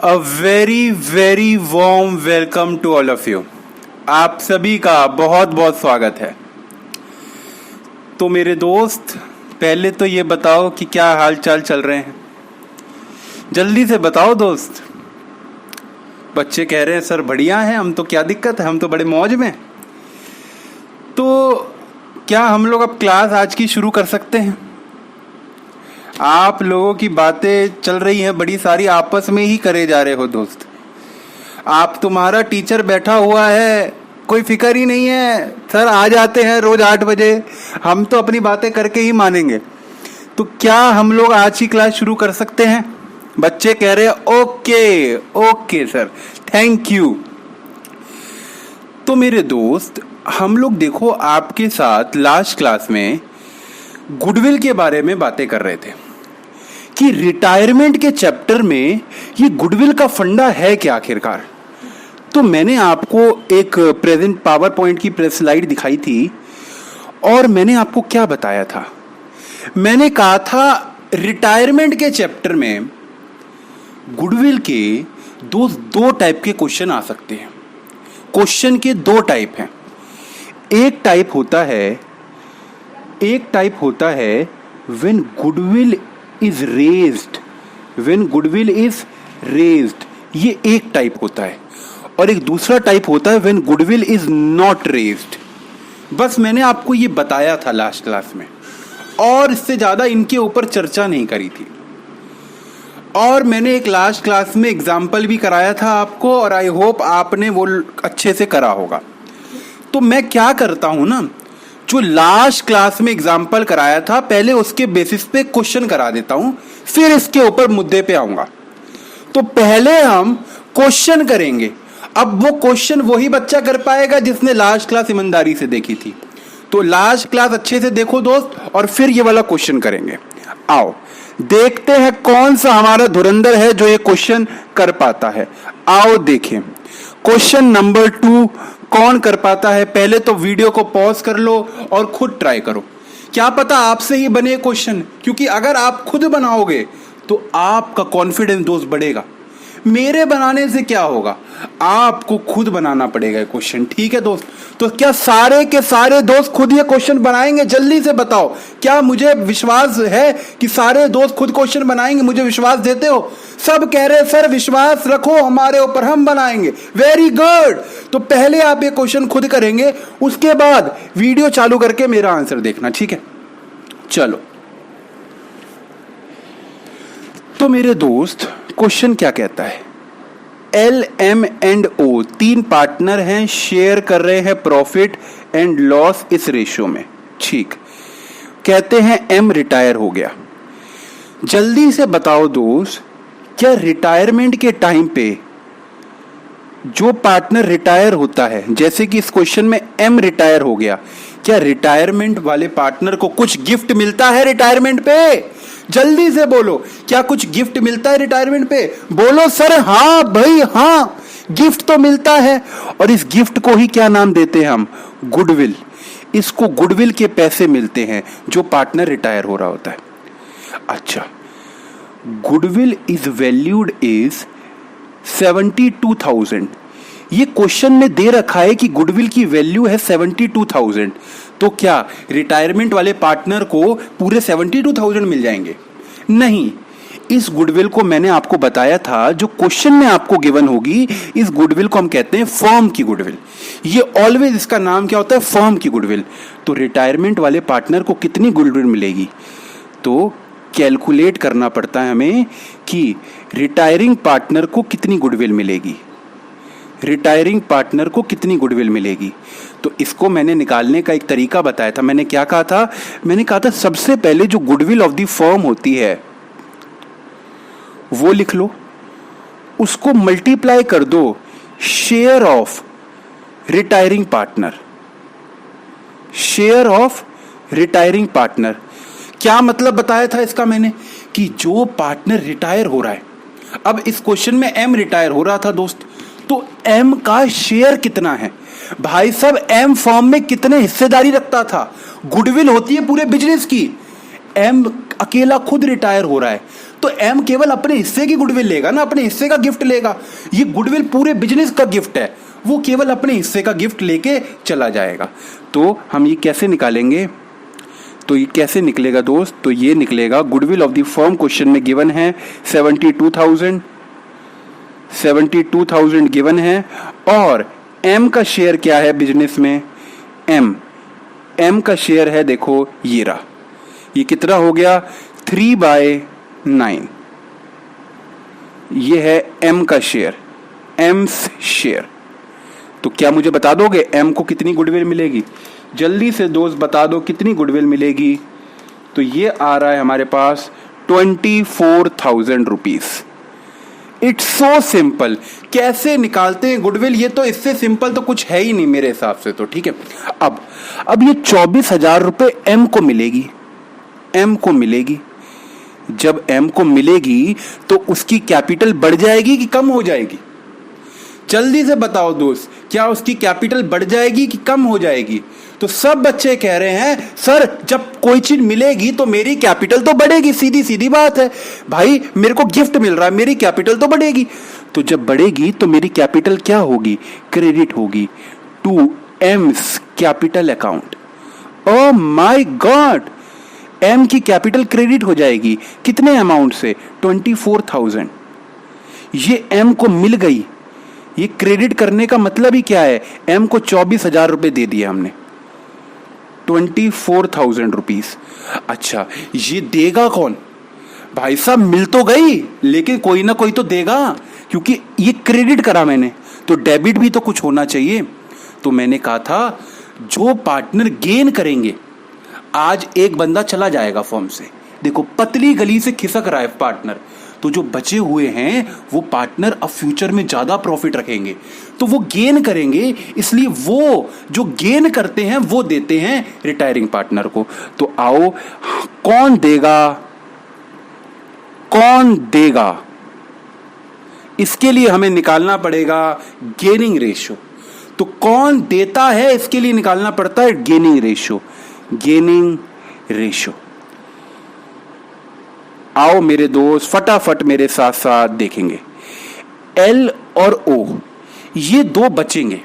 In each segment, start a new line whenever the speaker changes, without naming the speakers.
A very very warm welcome to all of you. आप सभी का बहुत बहुत स्वागत है। तो मेरे दोस्त, पहले तो ये बताओ कि क्या हाल चाल चल रहे हैं। जल्दी से बताओ दोस्त। बच्चे कह रहे हैं सर बढ़िया है, हम तो क्या दिक्कत है, हम तो बड़े मौज में। तो क्या हम लोग अब क्लास आज की शुरू कर सकते हैं? आप लोगों की बातें चल रही हैं बड़ी सारी, आपस में ही करे जा रहे हो दोस्त। आप तुम्हारा टीचर बैठा हुआ है, कोई फिक्र ही नहीं है। सर आ जाते हैं रोज 8 बजे, हम तो अपनी बातें करके ही मानेंगे। तो क्या हम लोग आज की क्लास शुरू कर सकते हैं? बच्चे कह रहे हैं okay okay sir, thank you. तो मेरे दोस्त, हम लोग देखो आपके साथ लास्ट क्लास में गुडविल के बारे में बातें कर रहे थे कि रिटायरमेंट के चैप्टर में ये गुडविल का है क्या आखिरकार। तो मैंने आपको एक प्रेजेंट पावर पॉइंट की स्लाइड दिखाई थी और मैंने आपको क्या बताया था। मैंने कहा था रिटायरमेंट के चैप्टर में गुडविल के दो टाइप के क्वेश्चन आ सकते हैं। क्वेश्चन के 2 टाइप हैं। एक टाइप होता है व्हेन गुडविल इज रेज्ड, ये एक टाइप होता है। और एक दूसरा टाइप होता है when goodwill is not raised. बस मैंने आपको ये बताया था लास्ट क्लास में, और इससे ज्यादा इनके ऊपर चर्चा नहीं करी थी। और मैंने एक लास्ट क्लास में एग्जाम्पल भी कराया था आपको, और आई होप आपने वो अच्छे से करा होगा। तो मैं क्या करता हूं ना, जो लास्ट क्लास में एग्जाम्पल कराया था पहले उसके बेसिस पे क्वेश्चन करा देता हूं, फिर इसके ऊपर मुद्दे पे आऊंगा। तो पहले हम क्वेश्चन करेंगे। अब वो क्वेश्चन वही बच्चा कर पाएगा जिसने लास्ट क्लास ईमानदारी से देखी थी। तो लास्ट क्लास अच्छे से देखो दोस्त, और फिर ये वाला क्वेश्चन करेंगे। आओ देखते हैं कौन सा हमारा धुरंधर है जो ये क्वेश्चन कर पाता है। आओ देखें क्वेश्चन नंबर 2 कौन कर पाता है। पहले तो वीडियो को पॉज कर लो और खुद ट्राई करो। क्या पता आपसे ही बने क्वेश्चन, क्योंकि अगर आप खुद बनाओगे तो आपका कॉन्फिडेंस दोस्त बढ़ेगा। मेरे बनाने से क्या होगा, आपको खुद बनाना पड़ेगा क्वेश्चन। ठीक है दोस्त? तो क्या सारे के सारे दोस्त खुद ये क्वेश्चन बनाएंगे? जल्दी से बताओ, क्या मुझे विश्वास है कि सारे दोस्त खुद क्वेश्चन बनाएंगे? मुझे विश्वास देते हो? सब कह रहे हैं सर विश्वास रखो हमारे ऊपर, हम बनाएंगे। Very good. तो पहले आप ये क्वेश्चन खुद करेंगे, उसके बाद वीडियो चालू करके मेरा आंसर देखना। ठीक है, चलो। तो मेरे दोस्त, क्वेश्चन क्या कहता है? LM&O 3 पार्टनर हैं, शेयर कर रहे हैं प्रॉफिट एंड लॉस इस रेशियो में। ठीक, कहते हैं M रिटायर हो गया। जल्दी से बताओ दोस्त, क्या रिटायरमेंट के टाइम पे जो पार्टनर रिटायर होता है, जैसे कि इस क्वेश्चन में M रिटायर हो गया, क्या रिटायरमेंट वाले पार्टनर को कुछ गिफ्ट मिलता है रिटायरमेंट पे? जल्दी से बोलो, क्या कुछ गिफ्ट मिलता है रिटायरमेंट पे? बोलो सर हाँ भाई हाँ, गिफ्ट तो मिलता है। और इस गिफ्ट को ही क्या नाम देते हैं हम? गुडविल। इसको गुडविल के पैसे मिलते हैं जो पार्टनर रिटायर हो रहा होता है। अच्छा, गुडविल इज वैल्यूड इज 72,000। ये क्वेश्चन में दे रखा है कि गुडविल की वैल्यू है 72,000। तो क्या रिटायरमेंट वाले पार्टनर को पूरे 72,000 मिल जाएंगे? नहीं, इस गुडविल को मैंने आपको बताया था, जो क्वेश्चन में आपको गिवन होगी, इस गुडविल को हम कहते हैं फर्म की गुडविल। ये ऑलवेज इसका नाम क्या होता है? फर्म की गुडविल। तो रिटायरमेंट वाले पार्टनर को कितनी गुडविल मिलेगी? तो कैलकुलेट करना पड़ता है हमें कि रिटायरिंग पार्टनर को कितनी गुडविल मिलेगी। रिटायरिंग पार्टनर को कितनी गुडविल मिलेगी? तो इसको मैंने निकालने का एक तरीका बताया था। मैंने क्या कहा था? मैंने कहा था सबसे पहले जो गुडविल ऑफ द फर्म होती है वो लिख लो, उसको मल्टीप्लाई कर दो share of retiring partner. Share of retiring partner क्या मतलब बताया था इसका मैंने? कि जो पार्टनर रिटायर हो रहा है, अब इस क्वेश्चन में M रिटायर हो रहा था दोस्त, तो M का शेयर कितना है? भाई साहब, M फर्म में कितने हिस्सेदारी रखता था? गुडविल होती है पूरे बिजनेस की, एम अकेला खुद रिटायर हो रहा है, तो एम केवल अपने हिस्से की गुडविल लेगा ना, अपने हिस्से का गिफ्ट लेगा। ये गुडविल पूरे बिजनेस का गिफ्ट है, वो केवल अपने हिस्से का गिफ्ट लेके चला जाएगा। तो हम ये कैसे निकालेंगे? तो ये कैसे निकलेगा दोस्त? तो ये निकलेगा, goodwill of the firm question में गिवन है 72,000 गिवन है, और एम का शेयर क्या है बिजनेस में? एम का शेयर है, देखो ये रहा, ये कितना हो गया? 3/9। ये है एम का शेयर, एम्स शेयर। तो क्या मुझे बता दोगे एम को कितनी गुडविल मिलेगी? जल्दी से दोस्त बता दो कितनी गुडविल मिलेगी। तो ये आ रहा है हमारे पास 24,000 रुपीज। It's so simple. कैसे निकालते हैं गुडविल? ये तो इससे सिंपल तो कुछ है ही नहीं मेरे हिसाब से तो। ठीक है, अब ये 24,000 रुपये एम को मिलेगी। एम को मिलेगी, जब एम को मिलेगी तो उसकी कैपिटल बढ़ जाएगी कि कम हो जाएगी? जल्दी से बताओ दोस्त, क्या उसकी कैपिटल बढ़ जाएगी कि कम हो जाएगी? तो सब बच्चे कह रहे हैं सर जब कोई चीज मिलेगी तो मेरी कैपिटल तो बढ़ेगी, सीधी सीधी बात है भाई, मेरे को गिफ्ट मिल रहा है, मेरी कैपिटल तो बढ़ेगी। तो जब बढ़ेगी तो मेरी कैपिटल क्या होगी? क्रेडिट होगी to M's capital account. Oh my god, M की कैपिटल क्रेडिट हो जाएगी। कितने अमाउंट से? 24,000। ये एम को मिल गई। ये क्रेडिट करने का मतलब ही क्या है? एम को 24,000 रुपए दे दिए हमने, 24,000 रुपीज। अच्छा, ये देगा कौन? भाई साहब मिल तो गई, लेकिन कोई ना कोई तो देगा, क्योंकि ये क्रेडिट करा मैंने, तो डेबिट भी तो कुछ होना चाहिए। तो मैंने कहा था जो पार्टनर गेन करेंगे, आज एक बंदा चला जाएगा फर्म से, देखो पतली गली से खिसक रहा है पार्टनर, तो जो बचे हुए हैं वो पार्टनर अब फ्यूचर में ज्यादा प्रॉफिट रखेंगे, तो वो गेन करेंगे, इसलिए वो जो गेन करते हैं वो देते हैं रिटायरिंग पार्टनर को। तो आओ, कौन देगा? कौन देगा? इसके लिए हमें निकालना पड़ेगा गेनिंग रेशियो। तो कौन देता है इसके लिए निकालना पड़ता है गेनिंग रेशियो। गेनिंग रेशियो, आओ मेरे दोस्त फटाफट मेरे साथ साथ देखेंगे। एल और ओ ये दो बचेंगे।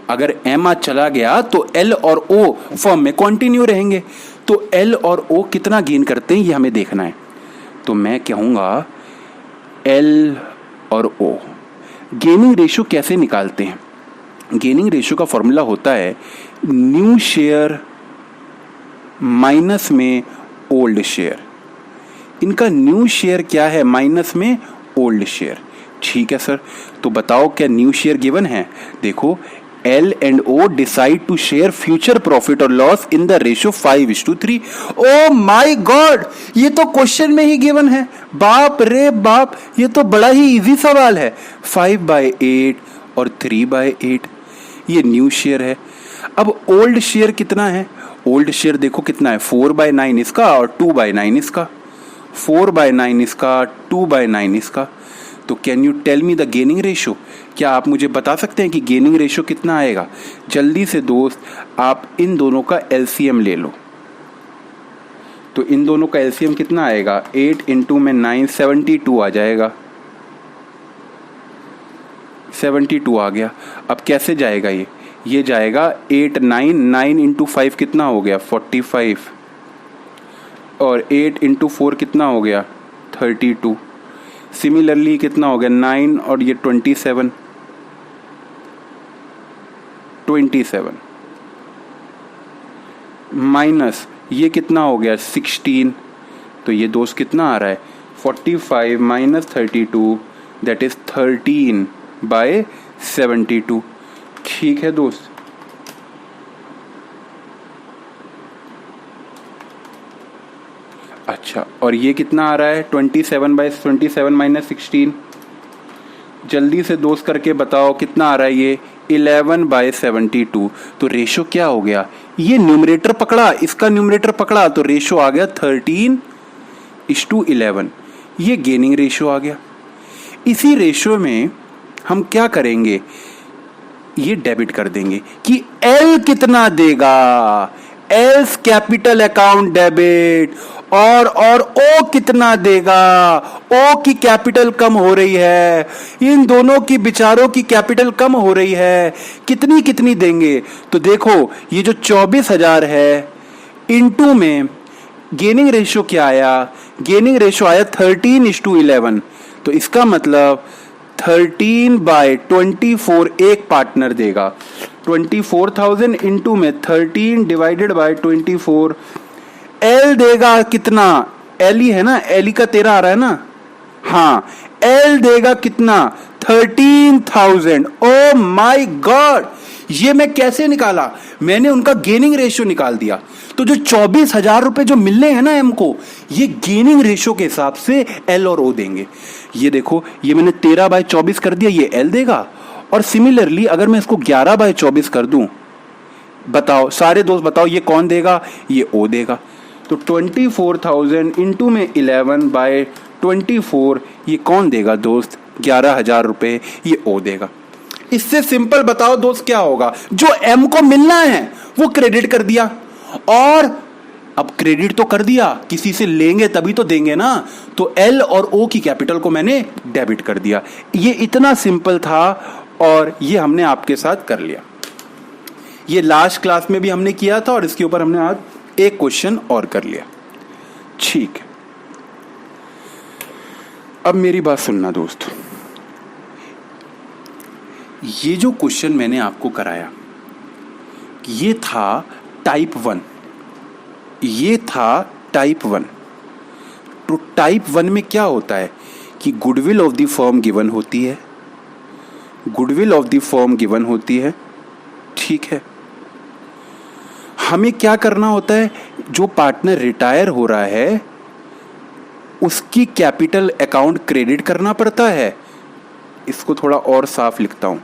अगर एम आज चला गया तो एल और ओ फर्म में कंटिन्यू रहेंगे। तो एल और ओ कितना गेन करते हैं ये हमें देखना है। तो मैं कहूंगा एल और ओ। गेनिंग रेशियो कैसे निकालते हैं? गेनिंग रेशियो का फॉर्मूला होता है न्यू शेयर माइनस में ओल्ड शेयर। इनका न्यू शेयर क्या है? माइनस में ओल्ड शेयर। ठीक है सर, तो बताओ क्या न्यू शेयर गिवन है? देखो, L and O decide to share future profit और loss in the ratio 5:3। Oh my God, ये तो क्वेश्चन में ही गिवन है। बाप रे बाप, ये तो बड़ा ही इजी सवाल है। 5/8 और 3/8 ये न्यू शेयर है। अब ओल्ड शेयर कितना है? ओल्ड शेयर देखो कितना है, 4/9 इसका और 2/9 इसका। 4/9 इसका, 2/9 इसका। तो can you tell me the gaining ratio? क्या आप मुझे बता सकते हैं कि गेनिंग रेशियो कितना आएगा? जल्दी से दोस्त आप इन दोनों का एलसीएम ले लो। तो इन दोनों का एलसीएम कितना आएगा? 8 × में 9, 72 आ जाएगा। 72 आ गया। अब कैसे जाएगा ये जाएगा 8 9 9 × 5 कितना हो गया? 45 और 8 × 4 कितना हो गया? 32। सिमिलरली कितना हो गया? 9 और ये 27 माइनस ये कितना हो गया? 16। तो ये दोस्त कितना आ रहा है? 45 माइनस 32 दैट इज 13/72। ठीक है दोस्त, अच्छा, और ये कितना आ रहा है? 27/27 माइनस 16। जल्दी से दोस्त करके बताओ कितना आ रहा है ये? 11/72। तो रेशो क्या हो गया? ये न्यूमरेटर पकड़ा, इसका न्यूमरेटर पकड़ा, तो रेशो आ गया 13:11। ये गेनिंग रेशो आ गया। इसी रेशो में हम क्या करेंगे? ये डेबिट कर देंगे कि एल कितना देगा। Else capital account debit. और ओ कितना देगा? ओ की कैपिटल कम हो रही है, इन दोनों की बिचारों की कैपिटल कम हो रही है, कितनी कितनी देंगे? तो देखो ये जो 24,000 है इनटू में गेनिंग रेशियो क्या आया? गेनिंग रेशियो आया 13:11। तो इसका मतलब 13/24 एक पार्टनर देगा। 24,000 इंटू में 13 डिवाइडेड बाय 24। एल देगा कितना? एल ही है ना, एल ही का 13 आ रहा है ना। हाँ, एल देगा कितना? 13,000। ओ माय गॉड, ये मैं कैसे निकाला? मैंने उनका गेनिंग रेशियो निकाल दिया। तो जो 24,000 रुपए जो मिलने हैं ना एम को, ये गेनिंग रेशियो के हिसाब से एल और ओ देंगे। ये देखो, ये मैंने 13/24 कर दिया, ये एल देगा। और सिमिलरली अगर मैं इसको 11/24 कर दूं, बताओ सारे दोस्त बताओ ये कौन देगा? ये ओ देगा। तो 24,000 इंटू में 11/24 ये कौन देगा दोस्त? 11,000 रुपए ये ओ देगा। इससे सिंपल बताओ दोस्त क्या होगा? जो एम को मिलना है वो क्रेडिट कर दिया, और अब क्रेडिट तो कर दिया, किसी से लेंगे तभी तो देंगे ना, तो एल और ओ की कैपिटल को मैंने डेबिट कर दिया। ये इतना सिंपल था और ये हमने आपके साथ कर लिया। ये लास्ट क्लास में भी हमने किया था और इसके ऊपर हमने आज एक क्वेश्चन और कर लिया। ठीक है, अब मेरी बात सुनना दोस्त। ये जो क्वेश्चन मैंने आपको कराया ये था टाइप 1। ये था टाइप 1। तो टाइप 1 में क्या होता है कि goodwill of the firm given होती है, goodwill of the firm given होती है। ठीक है, हमें क्या करना होता है? जो पार्टनर रिटायर हो रहा है उसकी कैपिटल अकाउंट क्रेडिट करना पड़ता है। इसको थोड़ा और साफ लिखता हूं।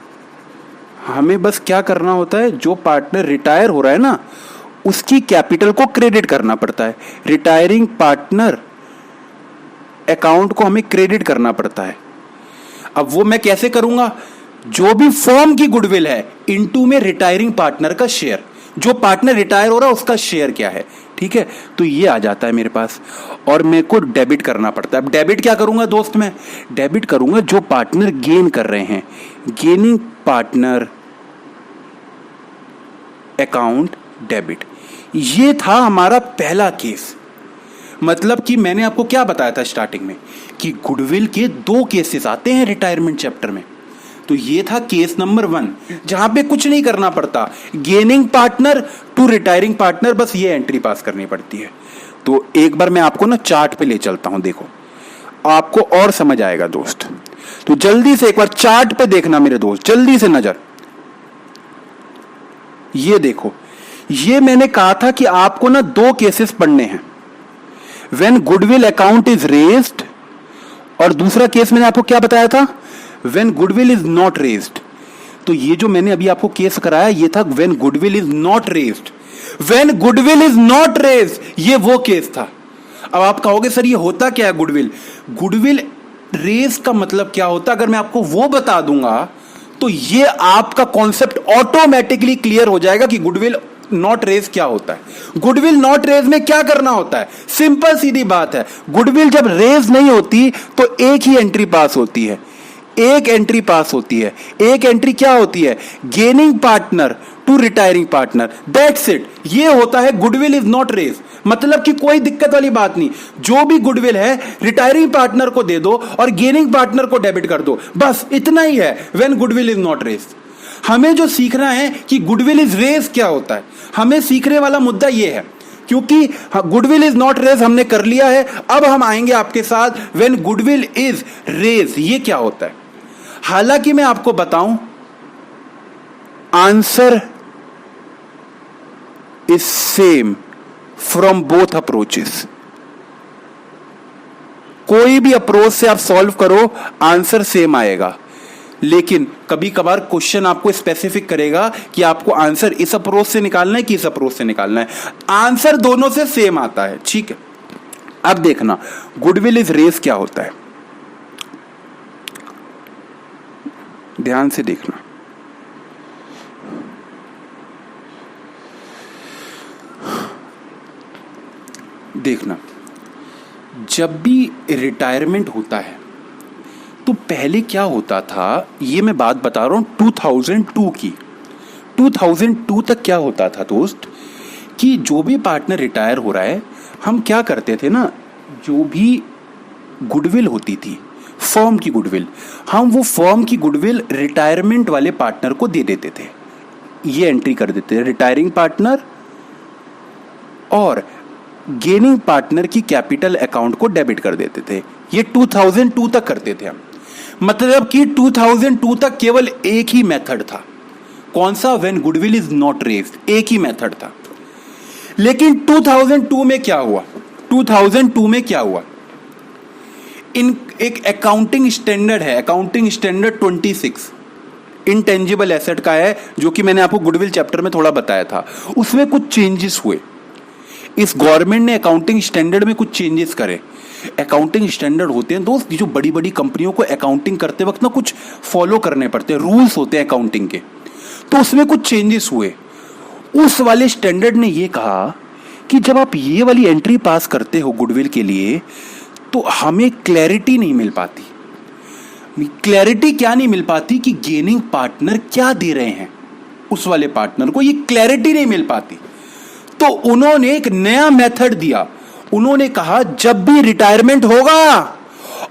हमें बस क्या करना होता है? जो पार्टनर रिटायर हो रहा है ना उसकी कैपिटल को क्रेडिट करना पड़ता है। रिटायरिंग पार्टनर अकाउंट को हमें क्रेडिट करना पड़ता है। अब वो मैं कैसे करूंगा? जो भी फर्म की गुडविल है इनटू में रिटायरिंग पार्टनर का शेयर, जो पार्टनर रिटायर हो रहा है उसका शेयर क्या है। ठीक है, तो ये आ जाता है मेरे पास और मेरे को डेबिट करना पड़ता है। अब डेबिट क्या करूंगा दोस्त? मैं डेबिट करूंगा जो पार्टनर गेन कर रहे हैं, गेनिंग पार्टनर अकाउंट डेबिट। ये था हमारा पहला केस। मतलब कि मैंने आपको क्या बताया था स्टार्टिंग में कि गुडविल के 2 केसेस आते हैं रिटायरमेंट चैप्टर में। तो ये था केस नंबर 1 जहां पे कुछ नहीं करना पड़ता, gaining partner to retiring partner, बस ये एंट्री पास करनी पड़ती है। तो एक बार मैं आपको ना चार्ट पे ले चलता हूं, देखो आपको और समझ आएगा दोस्त। तो जल्दी से एक बार चार्ट पे देखना मेरे दोस्त, जल्दी से नजर। ये देखो, ये मैंने कहा था कि आपको ना 2 केसेस पढ़ने हैं, when goodwill account is raised, और दूसरा केस मैंने आपको क्या बताया था? When goodwill is not raised. तो ये जो मैंने अभी आपको केस कराया ये था when goodwill is not raised. When goodwill is not raised ये वो केस था। अब आप कहोगे सर ये होता क्या है गुडविल? गुडविल रेज का मतलब क्या होता है? अगर मैं आपको वो बता दूंगा तो ये आपका कॉन्सेप्ट ऑटोमेटिकली क्लियर हो जाएगा कि गुडविल नॉट रेज क्या होता है। गुडविल नॉट रेज में क्या करना होता है? सिंपल सीधी बात है, गुडविल जब रेज नहीं होती तो एक ही एंट्री पास होती है, एक एंट्री पास होती है। एक एंट्री क्या होती है? Gaining partner to retiring partner, that's it. ये होता है गुडविल इज नॉट रेज। मतलब कि कोई दिक्कत वाली बात नहीं, जो भी गुडविल है रिटायरिंग पार्टनर को दे दो और गेनिंग पार्टनर को डेबिट कर दो, बस इतना ही है when goodwill is not raise. हमें जो सीखना है कि गुडविल इज रेज क्या होता है, हमें सीखने वाला मुद्दा ये है। क्योंकि गुडविल इज नॉट रेज हमने कर लिया है, अब हम आएंगे आपके साथ व्हेन गुडविल इज रेज ये क्या होता है। हालांकि मैं आपको बताऊं answer is same from both approaches. कोई भी अप्रोच से आप सॉल्व करो आंसर सेम आएगा, लेकिन कभी कभार क्वेश्चन आपको स्पेसिफिक करेगा कि आपको आंसर इस अप्रोच से निकालना है कि इस अप्रोच से निकालना है। आंसर दोनों से सेम आता है। ठीक है, अब देखना गुडविल इज रेज क्या होता है, ध्यान से देखना। देखना, जब भी रिटायरमेंट होता है तो पहले क्या होता था, ये मैं बात बता रहा हूँ 2002 की। 2002 तक क्या होता था दोस्त, कि जो भी पार्टनर रिटायर हो रहा है, हम क्या करते थे ना, जो भी गुडविल होती थी फर्म की गुडविल, हम वो फर्म की गुडविल रिटायरमेंट वाले पार्टनर को दे देते थे। ये एंट्री कर देते थे, रिटायरिंग पार्टनर और गेनिंग पार्टनर की कैपिटल अकाउंट को डेबिट कर देते थे। ये 2002 तक करते थे हम। मतलब कि 2002 तक केवल एक ही मेथड था, कौन सा, when goodwill is not raised, एक ही मेथड था। लेकिन 2002 में क्या हुआ, 2002 में क्या हुआ, इन एक अकाउंटिंग स्टैंडर्ड है, अकाउंटिंग स्टैंडर्ड 26 इंटेंजिबल एसेट का है, जो कि मैंने आपको गुडविल चैप्टर में थोड़ा बताया था। उसमें कुछ चेंजेस हुए, इस गवर्नमेंट ने अकाउंटिंग स्टैंडर्ड में कुछ चेंजेस करे। अकाउंटिंग स्टैंडर्ड होते हैं दोस्त, जो बड़ी बड़ी कंपनियों को अकाउंटिंग करते वक्त ना कुछ फॉलो करने पड़ते हैं, रूल्स होते हैं अकाउंटिंग के, तो उसमें कुछ चेंजेस हुए। उस वाले स्टैंडर्ड ने ये कहा कि जब आप ये वाली एंट्री पास करते हो गुडविल के लिए, तो हमें क्लैरिटी नहीं मिल पाती। क्लैरिटी क्या नहीं मिल पाती कि गेनिंग पार्टनर क्या दे रहे हैं उस वाले पार्टनर को, ये क्लैरिटी नहीं मिल पाती। तो उन्होंने एक नया मेथड दिया। उन्होंने कहा जब भी रिटायरमेंट होगा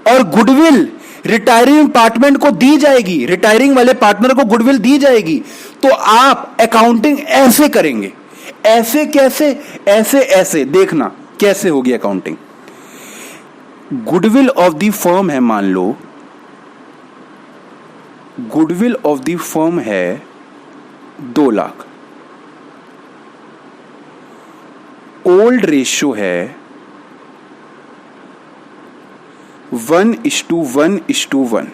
और गुडविल रिटायरिंग पार्टनर को दी जाएगी, रिटायरिंग वाले पार्टनर को गुडविल दी जाएगी, तो आप अकाउंटिंग ऐसे करेंगे। ऐसे कैसे, ऐसे ऐसे, देखना कैसे होगी accounting. Goodwill of the firm है, मान लो गुडविल ऑफ द फर्म है 2 लाख, ओल्ड रेशियो है 1:1:1।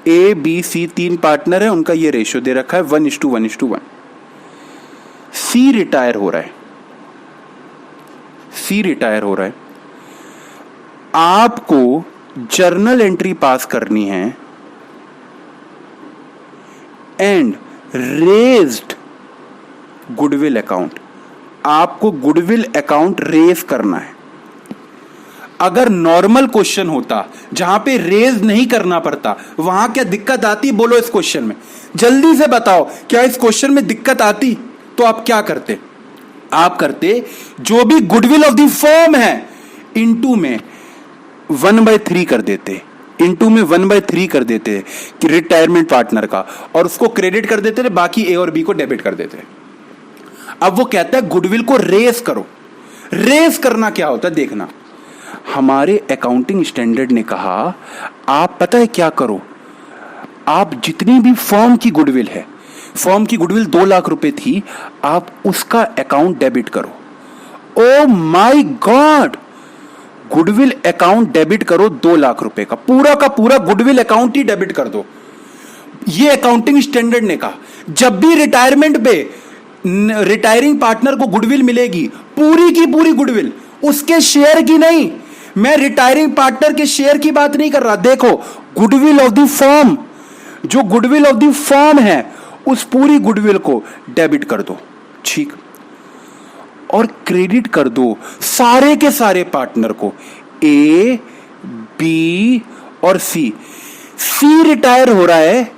ए बी सी 3 पार्टनर है, उनका ये रेशियो दे रखा है 1:1:1। सी रिटायर हो रहा है, सी रिटायर हो रहा है, आपको जर्नल एंट्री पास करनी है एंड रेज्ड गुडविल अकाउंट, आपको गुडविल अकाउंट रेज करना है। अगर नॉर्मल क्वेश्चन होता जहां पे रेज नहीं करना पड़ता, वहां क्या दिक्कत आती, बोलो इस क्वेश्चन में, जल्दी से बताओ, क्या इस क्वेश्चन में दिक्कत आती? तो आप क्या करते, आप करते जो भी गुडविल ऑफ द फर्म है इनटू में 1/3 कर देते, इनटू में 1/3 कर देते कि रिटायरमेंट पार्टनर का, और उसको क्रेडिट कर देते थे, बाकी ए और बी को डेबिट कर देते। अब वो कहता है गुडविल को रेस करो। रेस करना क्या होता है देखना, हमारे अकाउंटिंग स्टैंडर्ड ने कहा आप पता है क्या करो, आप जितनी भी फर्म की गुडविल है, फर्म की गुडविल 2 लाख रुपए थी, आप उसका अकाउंट डेबिट करो। ओ my God, goodwill account debit करो 2 लाख रुपए का पूरा गुडविल अकाउंट ही डेबिट कर दो। ये अकाउंटिंग स्टैंडर्ड ने कहा जब भी रिटायरमेंट पे रिटायरिंग पार्टनर को गुडविल मिलेगी, पूरी की पूरी गुडविल, उसके शेयर की नहीं, मैं रिटायरिंग पार्टनर के शेयर की बात नहीं कर रहा, देखो गुडविल ऑफ द फर्म, जो गुडविल ऑफ द फर्म है उस पूरी गुडविल को डेबिट कर दो, ठीक, और क्रेडिट कर दो सारे के सारे पार्टनर को, ए बी और सी। सी रिटायर हो रहा है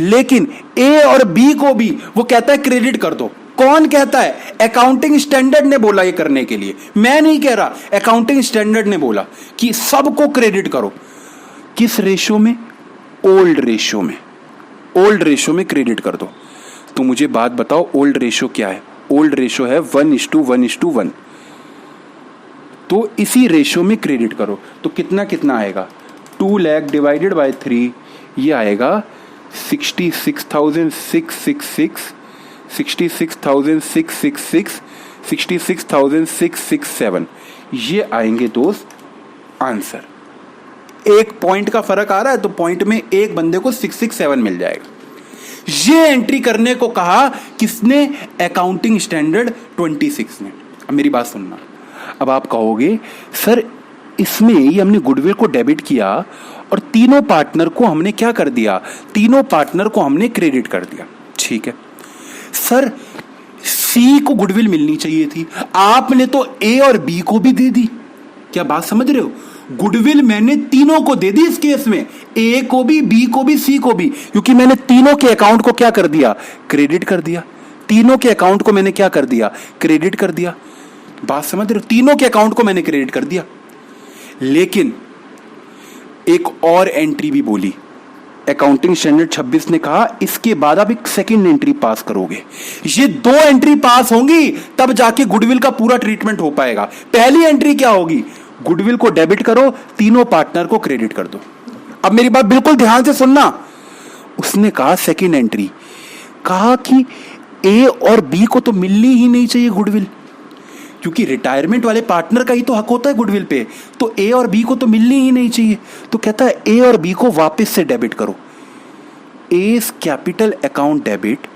लेकिन ए और बी को भी वो कहता है क्रेडिट कर दो। कौन कहता है? अकाउंटिंग स्टैंडर्ड ने बोला ये करने के लिए, मैं नहीं कह रहा, अकाउंटिंग स्टैंडर्ड ने बोला कि सबको क्रेडिट करो। किस रेशियो में? ओल्ड रेशियो में, ओल्ड रेशियो में क्रेडिट कर दो। तो मुझे बात बताओ ओल्ड रेशियो क्या है? ओल्ड रेशियो है 1:1:1। तो इसी रेशियो में क्रेडिट करो तो कितना कितना आएगा, 2 लाख डिवाइडेड बाय 3, ये आएगा 66,666, 66,666, 66,667, ये आएंगे दोस्त आंसर। एक पॉइंट का फर्क आ रहा है तो पॉइंट में एक बंदे को 667 मिल जाएगा। ये एंट्री करने को कहा किसने? अकाउंटिंग स्टैंडर्ड 26 ने। अब मेरी बात सुनना, अब आप कहोगे सर इसमें ये हमने गुडविल को डेबिट किया और तीनों पार्टनर को हमने क्या कर दिया? तीनों पार्टनर को हमने क्रेडिट कर दिया, ठीक है सर। सी को गुडविल मिलनी चाहिए थी, आपने तो ए और बी को भी दे दी। क्या बात समझ रहे हो? गुडविल मैंने तीनों को दे दी इस केस में, ए को भी, बी को भी, सी को भी, क्योंकि मैंने तीनों के अकाउंट को क्या कर दिया? क्रेडिट कर दिया। तीनों के अकाउंट को मैंने क्या कर दिया? क्रेडिट कर दिया। बात समझ रहे हो? तीनों के अकाउंट को मैंने क्रेडिट कर दिया। लेकिन एक और एंट्री भी बोली, अकाउंटिंग स्टैंडर्ड 26 ने कहा इसके बाद आप एक सेकंड एंट्री पास करोगे। ये दो एंट्री पास होंगी तब जाके गुडविल का पूरा ट्रीटमेंट हो पाएगा। पहली एंट्री क्या होगी? गुडविल को डेबिट करो, तीनों पार्टनर को क्रेडिट कर दो। अब मेरी बात बिल्कुल ध्यान से सुनना। उसने कहा सेकंड एंट्री, कहा कि ए और बी को तो मिलनी ही नहीं चाहिए गुडविल, क्योंकि रिटायरमेंट वाले पार्टनर का ही तो हक होता है गुडविल पे, तो ए और बी को तो मिलनी ही नहीं चाहिए। तो कहता है ए और बी को वापस से डेबिट करो। एस कैपिटल अकाउंट डेबिट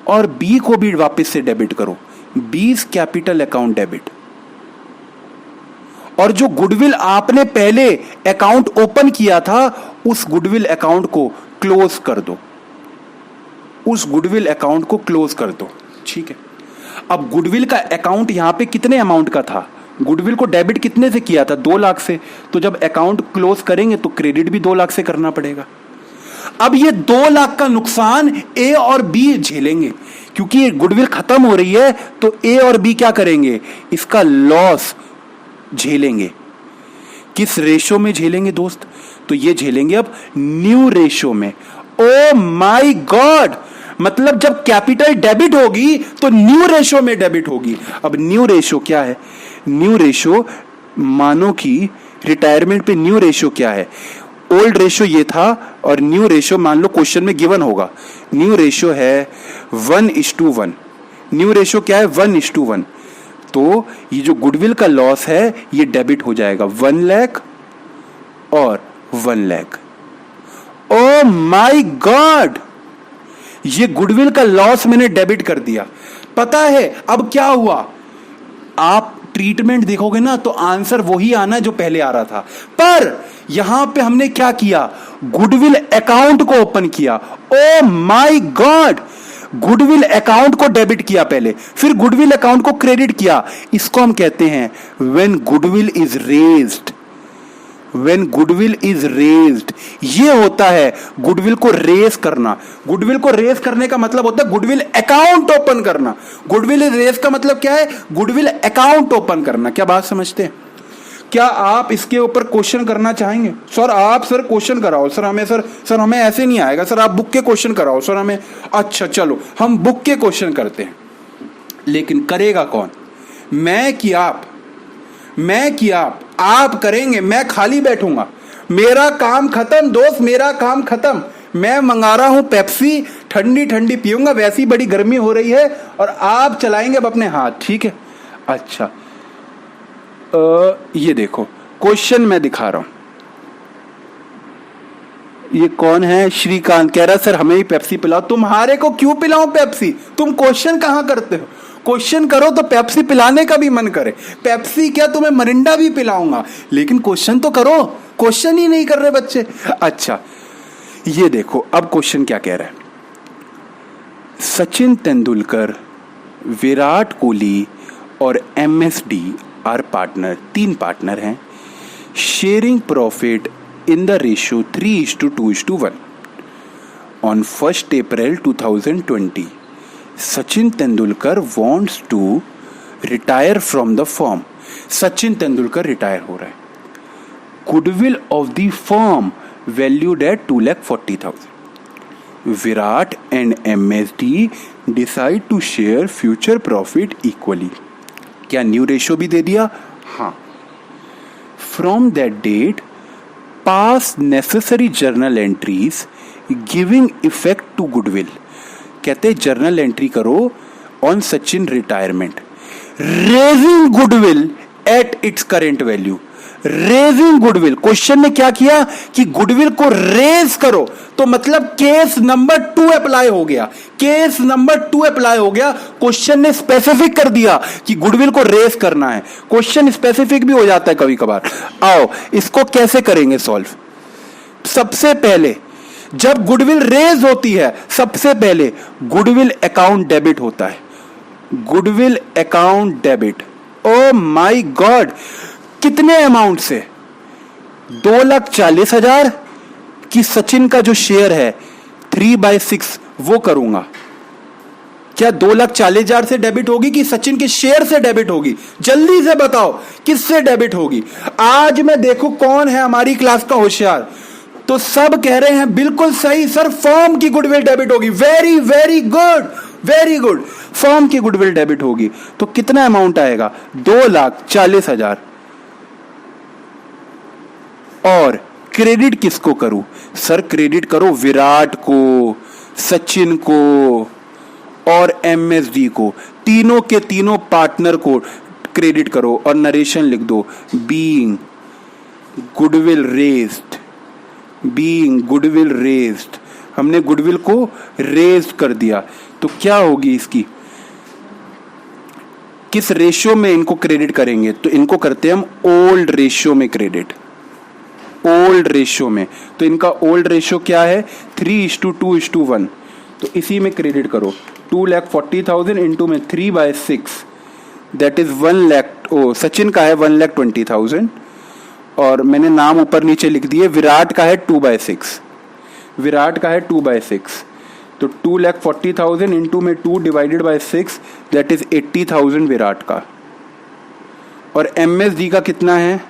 और बी को भी वापस से डेबिट करो, बीस कैपिटल अकाउंट डेबिट। और जो गुडविल आपने पहले अकाउंट ओपन किया था उस गुडविल अकाउंट को क्लोज कर दो, उस गुडविल अकाउंट को क्लोज कर दो। ठीक है, अब गुडविल का अकाउंट यहां पे कितने अमाउंट का था? गुडविल को डेबिट कितने से किया था? 2 लाख से। तो जब अकाउंट क्लोज करेंगे तो क्रेडिट भी 2 लाख से करना पड़ेगा। अब ये 2 लाख का नुकसान ए और बी झेलेंगे, क्योंकि ये गुडविल खत्म हो रही है तो ए और बी क्या करेंगे? इसका लॉस झेलेंगे। किस रेशो में झेलेंगे दोस्त? तो ये झेलेंगे अब न्यू रेशो में। ओ माय गॉड, मतलब जब कैपिटल डेबिट होगी तो न्यू रेशो में डेबिट होगी। अब न्यू रेशो क्या है? न्यू रेशो, मानो कि रिटायरमेंट पे न्यू रेशो क्या है? ओल्ड रेशो ये था और न्यू रेशो मान लो क्वेश्चन में गिवन होगा। न्यू रेशो है 1:1। न्यू रेशो क्या है? 1:1। तो ये जो गुडविल का लॉस है ये डेबिट हो जाएगा, 1 लाख और 1 लाख। ओ माय गॉड, ये गुडविल का लॉस मैंने डेबिट कर दिया। पता है अब क्या हुआ? आप ट्रीटमेंट देखोगे ना तो आंसर वही आना है जो पहले आ रहा था, पर यहां पे हमने क्या किया? गुडविल अकाउंट को ओपन किया। ओ माय गॉड, गुडविल अकाउंट को डेबिट किया पहले, फिर गुडविल अकाउंट को क्रेडिट किया। इसको हम कहते हैं when goodwill is raised. When goodwill is raised, ये होता है गुडविल को रेज करना। गुडविल को रेज करने का मतलब होता है गुडविल अकाउंट ओपन करना। गुडविल रेज का मतलब क्या है? गुडविल अकाउंट ओपन करना। क्या बात समझते हैं? क्या आप इसके ऊपर क्वेश्चन करना चाहेंगे? सर आप सर क्वेश्चन कराओ सर हमें, सर हमें ऐसे नहीं आएगा सर, आप बुक के क्वेश्चन कराओ सर हमें। अच्छा चलो हम बुक के क्वेश्चन करते हैं, लेकिन करेगा कौन? मैं कि आप? मैं कि आप करेंगे, मैं खाली बैठूंगा। मेरा काम खत्म दोस्त, मेरा काम खत्म। मैं मंगा रहा हूं पेप्सी, ठंडी ठंडी पीऊंगा, वैसी बड़ी गर्मी हो रही है, और आप चलाएंगे अब अपने हाथ। ठीक है, अच्छा ये देखो क्वेश्चन मैं दिखा रहा हूं। ये कौन है? श्रीकांत कह रहा सर हमें ही पेप्सी पिलाओ। तुम्हारे को क्यों पिलाऊं पेप्सी? तुम क्वेश्चन कहां करते हो? क्वेश्चन करो तो पेप्सी पिलाने का भी मन करे। पेप्सी क्या, तुम्हें मरिंडा भी पिलाऊंगा, लेकिन क्वेश्चन तो करो। क्वेश्चन ही नहीं कर रहे बच्चे। अच्छा ये देखो अब क्वेश्चन क्या कह रहा है। सचिन तेंदुलकर, विराट कोहली और MSD आर पार्टनर, 3 पार्टनर हैं। Sharing profit in the ratio 3:2:1 on 1 April 2020। Sachin Tendulkar wants to retire from the firm। Sachin Tendulkar retire हो रहा है। Goodwill of the firm valued at 2,40,000। Virat and MSD decide to share future profit equally. क्या new ratio भी दे दिया? हाँ। From that date pass necessary journal entries giving effect to goodwill. कहते journal entry करो on Sachin retirement, raising goodwill at its current value. Raising goodwill, question ने क्या किया कि गुडविल को रेज करो, तो मतलब केस नंबर 2 अप्लाई हो गया। केस नंबर 2 अप्लाई हो गया। क्वेश्चन ने स्पेसिफिक कर दिया कि गुडविल को रेज करना है। क्वेश्चन स्पेसिफिक भी हो जाता है कभी कभार। आओ इसको कैसे करेंगे सॉल्व। सबसे पहले जब गुडविल रेज होती है सबसे पहले गुडविल अकाउंट डेबिट होता है, goodwill account debit. O my God, कितने अमाउंट से? 2,40,000 की सचिन का जो शेयर है 3/6 वो करूंगा। क्या 2,40,000 से डेबिट होगी कि सचिन के शेयर से डेबिट होगी? जल्दी से बताओ किससे डेबिट होगी। आज मैं देखूं कौन है हमारी क्लास का होशियार, तो सब कह रहे हैं बिल्कुल सही सर, फर्म की गुडविल डेबिट होगी। Very very good, very good, firm की गुडविल डेबिट होगी। तो कितना अमाउंट आएगा? 2,40,000। और क्रेडिट किसको करूं? सर क्रेडिट करो विराट को, सचिन को और एमएसडी को, तीनों के तीनों पार्टनर को क्रेडिट करो और नरेशन लिख दो, being goodwill raised, being goodwill raised. हमने गुडविल को रेज कर दिया। तो क्या होगी इसकी, किस रेशियो में इनको क्रेडिट करेंगे? तो इनको करते हैं हम ओल्ड रेशियो में क्रेडिट, ओल्ड रेशियो में। तो इनका ओल्ड रेशियो क्या है? 3:2:1। तो इसी में क्रेडिट करो। 2,40,000 इंटू में 3/6 दैट इज 1 लाख। ओ सचिन का है 1,20,000 और मैंने नाम ऊपर नीचे लिख दिए। विराट का है 2/6, विराट का है 2/6। तो 2,40,000 इंटू में 2 divided by 6 that is 80,000 Virat का। और एमएसडी का कितना है?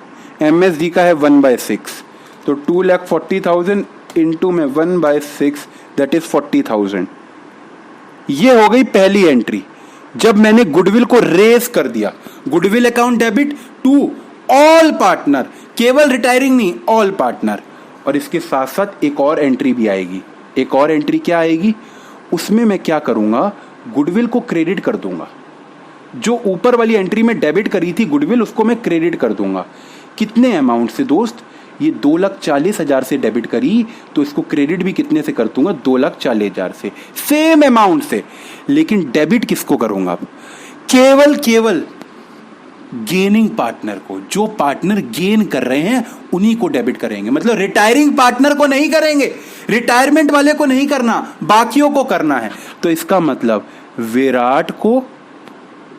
एमएसडी का है 1/6। तो 2,40,000 इंटू में 1/6 दैट इज 40,000। ये हो गई पहली एंट्री जब मैंने गुडविल को रेज कर दिया। Goodwill account debit to all partner, केवल रिटायरिंग नहीं, ऑल पार्टनर। और इसके साथ साथ एक और एंट्री भी आएगी। एक और एंट्री क्या आएगी? उसमें मैं क्या करूंगा? गुडविल को क्रेडिट कर दूंगा। जो ऊपर वाली एंट्री में डेबिट करी थी गुडविल, उसको मैं क्रेडिट कर दूंगा। कितने अमाउंट से दोस्त? ये 2,40,000 से डेबिट करी, तो इसको क्रेडिट भी कितने से कर दूंगा? 2,40,000 से, सेम अमाउंट से। लेकिन डेबिट किसको करूंगा अब? केवल गेनिंग पार्टनर को। जो पार्टनर गेन कर रहे हैं उन्हीं को डेबिट करेंगे। मतलब रिटायरिंग पार्टनर को नहीं करेंगे, रिटायरमेंट वाले को नहीं करना, बाकियों को करना है। तो इसका मतलब विराट को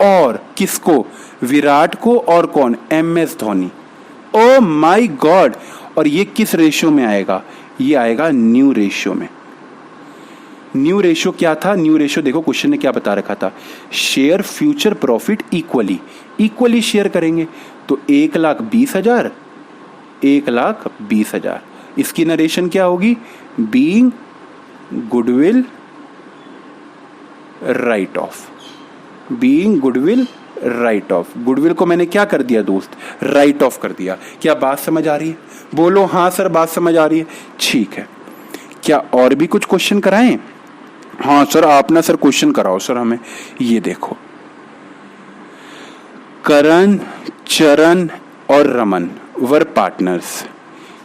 और किसको? विराट को और कौन? MS Dhoni. O my God. और ये किस रेशियो में आएगा? ये आएगा न्यू रेशियो में। न्यू रेशियो क्या था? न्यू रेशियो देखो क्वेश्चन ने क्या बता रखा था, share future profit equally, equally share करेंगे। तो 1,20,000, 1,20,000। इसकी नरेशन क्या होगी? Being goodwill write of, being goodwill write off. Goodwill को मैंने क्या कर दिया दोस्त? राइट ऑफ कर दिया। क्या बात समझ आ रही है? बोलो हाँ सर बात समझ आ रही है। ठीक है, क्या और भी कुछ क्वेश्चन कराएं? हाँ सर आप ना सर क्वेश्चन कराओ सर हमें। ये देखो, करण, चरण और रमन वर partners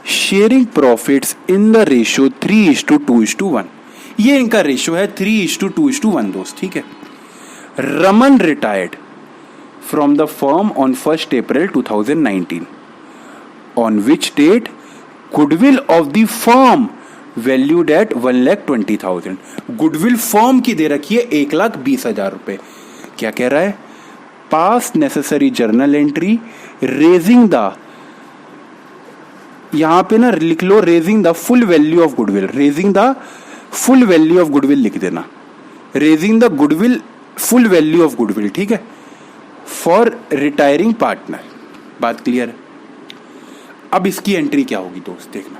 sharing profits in the ratio 3:2:1। ये इनका रेशियो है 3:2:1 दोस्त। ठीक है। Raman retired from the firm on 1st April 2019, on which date goodwill of the firm valued at 1,20,000। Goodwill firm की दे रखी है 1,20,000 रुपए। क्या कह रहा है? Pass necessary journal entry raising the, यहां पे ना लिख लो raising the full value of goodwill, raising the full value of goodwill लिख देना, raising the goodwill full value of goodwill. ठीक है, फॉर रिटायरिंग पार्टनर। बात क्लियर है? अब इसकी एंट्री क्या होगी दोस्त देखना,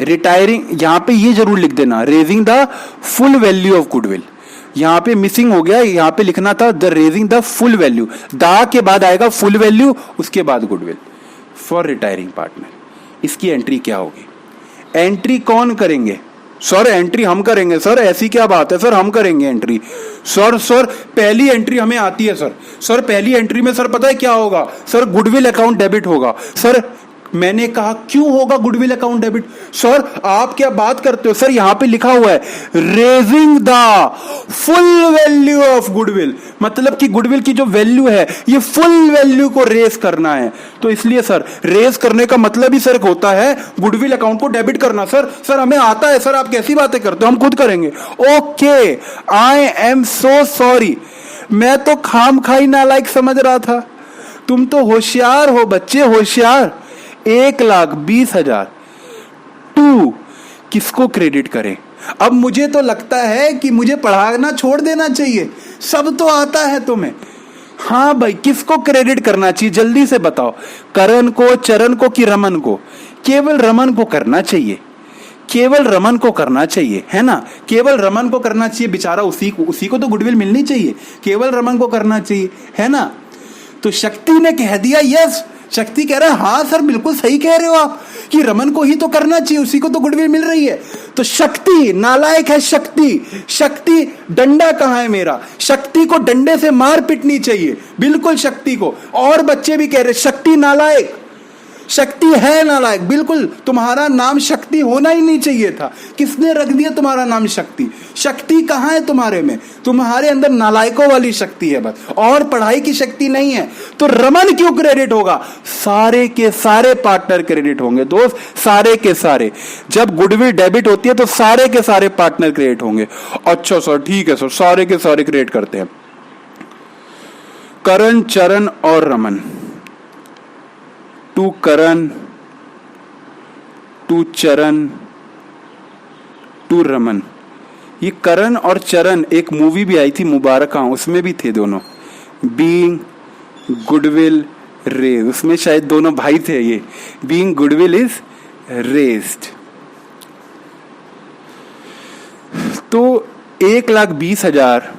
रिटायरिंग, यहां पे ये जरूर लिख देना raising the full value of goodwill. यहां पे मिसिंग हो गया, यहां पे लिखना था the raising the full value, the के बाद आएगा फुल वैल्यू, उसके बाद गुडविल फॉर रिटायरिंग पार्टनर। इसकी एंट्री क्या होगी? एंट्री कौन करेंगे? सर एंट्री हम करेंगे। सर ऐसी क्या बात है सर, हम करेंगे एंट्री। सर पहली एंट्री हमें आती है सर। सर पहली एंट्री में सर पता है क्या होगा? सर गुडविल अकाउंट डेबिट होगा। सर मैंने कहा क्यों होगा गुडविल अकाउंट डेबिट? सर आप क्या बात करते हो? सर यहां पे लिखा हुआ है raising the full value of goodwill, मतलब कि गुडविल की जो वैल्यू है ये फुल वैल्यू को रेज करना है। तो इसलिए सर रेज करने का मतलब ही सर होता है गुडविल अकाउंट को डेबिट करना। सर हमें आता है सर, आप कैसी बातें करते हो, हम खुद करेंगे। Okay, I am so sorry, मैं तो खाम खाई नालायक समझ रहा था। तुम तो होशियार हो बच्चे, होशियार। 1,20,000 टू किसको क्रेडिट करें? अब मुझे तो लगता है कि मुझे पढ़ाना छोड़ देना चाहिए, सब तो आता है तुम्हें। हाँ भाई, किसको क्रेडिट करना चाहिए जल्दी से बताओ? करण को, चरण को कि रमन को? केवल रमन को करना चाहिए, केवल रमन को करना चाहिए, है ना? केवल रमन को करना चाहिए, बेचारा उसी को तो गुडविल मिलनी चाहिए, केवल रमन को करना चाहिए, है ना? तो शक्ति ने कह दिया यस, शक्ति कह रहा है हाँ सर बिल्कुल सही कह रहे हो आप कि रमन को ही तो करना चाहिए, उसी को तो गुडविल मिल रही है। तो शक्ति नालायक है, शक्ति डंडा कहाँ है मेरा? शक्ति को डंडे से मार पिटनी चाहिए, बिल्कुल शक्ति को। और बच्चे भी कह रहे शक्ति नालायक, शक्ति है नालायक, बिल्कुल तुम्हारा नाम शक्ति होना ही नहीं चाहिए था। किसने रख दिया तुम्हारा नाम शक्ति? शक्ति कहाँ है तुम्हारे में? तुम्हारे अंदर नालायकों वाली शक्ति है बस, और पढ़ाई की शक्ति नहीं है। तो रमन क्यों क्रेडिट होगा? सारे के सारे पार्टनर क्रेडिट होंगे दोस्त, सारे के सारे। जब गुडविल डेबिट होती है तो सारे के सारे पार्टनर क्रेडिट होंगे। अच्छा सर ठीक है सर, सारे के सारे क्रेडिट करते हैं। करण, चरण और रमन, टू करण, टू चरण, टू रमन। ये करण और चरण, एक मूवी भी आई थी मुबारका, उसमें भी थे दोनों, बीइंग गुडविल रेज, उसमें शायद दोनों भाई थे। ये बीइंग गुडविल इज रेज्ड। तो 1,20,000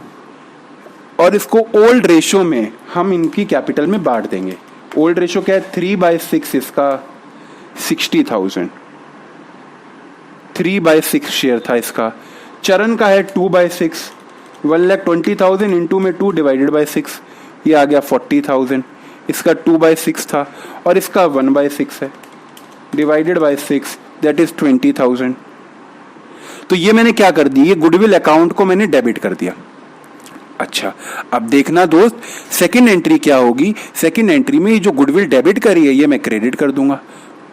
और इसको ओल्ड रेशो में हम इनकी कैपिटल में बांट देंगे। ओल्ड रेशो क्या है? 3/6, इसका 60,000, 3/6 शेयर था इसका। चरण का है 2/6, 1,20,000 इंटू में 2 डिवाइडेड बाई 6, ये आ गया 40,000। इसका 2/6 था और इसका 1/6 है, डिवाइडेड बाई 6 दैट इज 20,000। तो ये मैंने क्या कर दी, ये गुडविल अकाउंट को मैंने डेबिट कर दिया। अच्छा, अब देखना दोस्त सेकंड एंट्री क्या होगी। सेकंड एंट्री में ये जो गुडविल डेबिट करी है ये मैं क्रेडिट कर दूंगा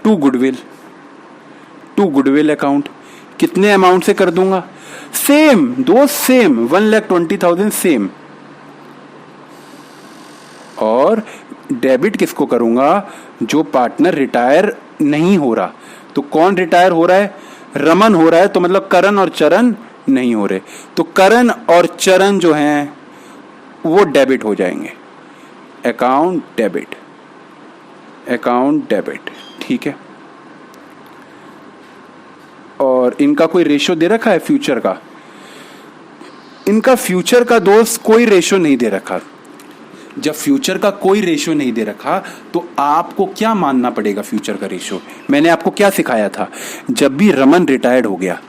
टू गुडविल अकाउंट। कितने अमाउंट से कर दूंगा? सेम दोस्त, सेम 1,20,000 सेम। और डेबिट किसको करूंगा? जो पार्टनर रिटायर नहीं हो रहा। तो कौन रिटायर हो रहा है? रमन हो रहा है, तो मतलब करण और चरण नहीं हो रहे। तो करण और चरण जो हैं वो डेबिट हो जाएंगे, अकाउंट डेबिट, ठीक है। और इनका कोई रेशो दे रखा है फ्यूचर का? इनका फ्यूचर का दोस्त कोई रेशो नहीं दे रखा। जब फ्यूचर का कोई रेशो नहीं दे रखा तो आपको क्या मानना पड़ेगा फ्यूचर का रेशो? मैंने आपको क्या सिखाया था? जब भी रमन रिटायर्ड हो गया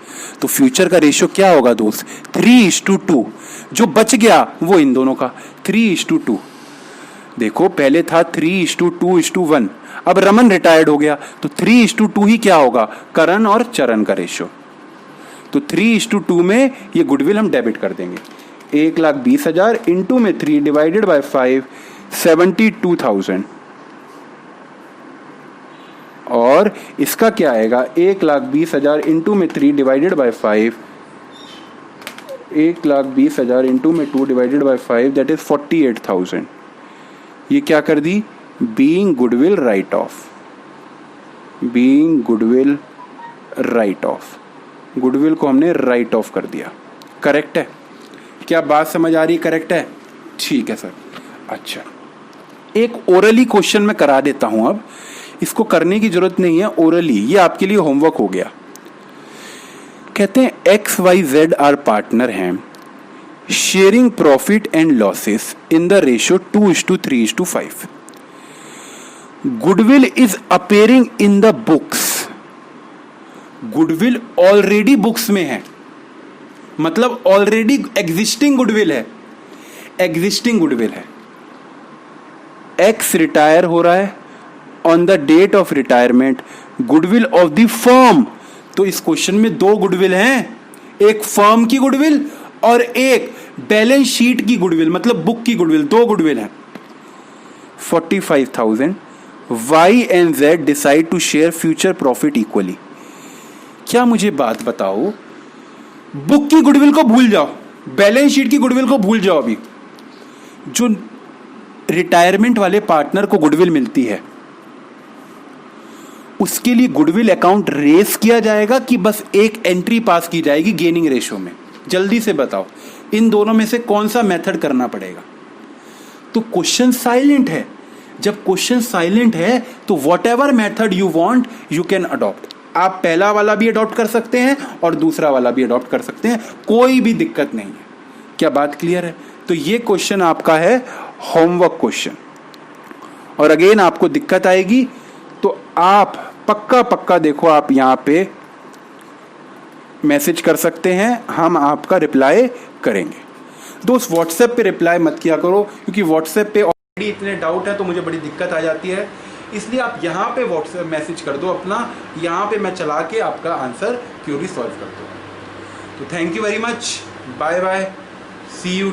तो फ्यूचर का रेशो क्या होगा दोस्त? 3:2। जो बच गया वो इन दोनों का 3:2। देखो पहले था 3:2:1, अब रमन रिटायर्ड हो गया तो 3:2 ही क्या होगा? करण और चरण का रेशो। तो 3:2 में ये गुडविल हम डेबिट कर देंगे। 1,20,000 इंटू में 3 डिवाइडेड बाय 5, 72,000। और इसका क्या आएगा? 1,20,000 इंटू में 3 डिवाइडेड बाय 5, 1,20,000 इंटू में 2 डिवाइडेड बाय 5 दैट इज 48,000। ये क्या कर दी? Being goodwill write off, goodwill को हमने राइट ऑफ कर दिया। करेक्ट है? क्या बात समझ आ रही? करेक्ट है, ठीक है सर। अच्छा, एक ओरली क्वेश्चन मैं करा देता हूं। अब इसको करने की जरूरत नहीं है, ओरली, ये आपके लिए होमवर्क हो गया। कहते हैं XYZ आर पार्टनर हैं, sharing profit and losses in the ratio 2:3:5। Goodwill is appearing in the books. Goodwill already books में है, मतलब ऑलरेडी एग्जिस्टिंग गुडविल है, एक्स रिटायर हो रहा है on the date of retirement goodwill of the firm. तो इस क्वेश्चन में दो गुडविल हैं, एक फर्म की गुडविल और एक बैलेंस शीट की गुडविल, मतलब बुक की गुडविल, दो गुडविल हैं। 45,000 Y and Z decide to share future profit equally. क्या मुझे बात बताओ, बुक की गुडविल को भूल जाओ, बैलेंस शीट की गुडविल को भूल जाओ। अभी जो रिटायरमेंट वाले पार्टनर को गुडविल मिलती है उसके लिए गुडविल अकाउंट रेस किया जाएगा कि बस एक एंट्री पास की जाएगी गेनिंग रेशो में? जल्दी से बताओ, इन दोनों में से कौन सा मेथड करना पड़ेगा? तो क्वेश्चन साइलेंट है। जब क्वेश्चन साइलेंट है तो what ever method you want you can adopt. आप पहला वाला भी अडॉप्ट कर सकते हैं और दूसरा वाला भी अडॉप्ट कर सकते हैं, कोई भी दिक्कत नहीं है। क्या बात क्लियर है? तो ये क्वेश्चन आपका है होमवर्क क्वेश्चन, और अगेन आपको दिक्कत आएगी तो आप पक्का देखो, आप यहां पे मैसेज कर सकते हैं, हम आपका रिप्लाई करेंगे। दोस्त व्हाट्सएप पे रिप्लाई मत किया करो, क्योंकि व्हाट्सएप पे ऑलरेडी इतने डाउट है तो मुझे बड़ी दिक्कत आ जाती है, इसलिए आप यहाँ पे व्हाट्सएप मैसेज कर दो अपना, यहाँ पे मैं चला के आपका आंसर क्यूरी सॉल्व कर दूँगा। तो thank you very much, bye bye, see you.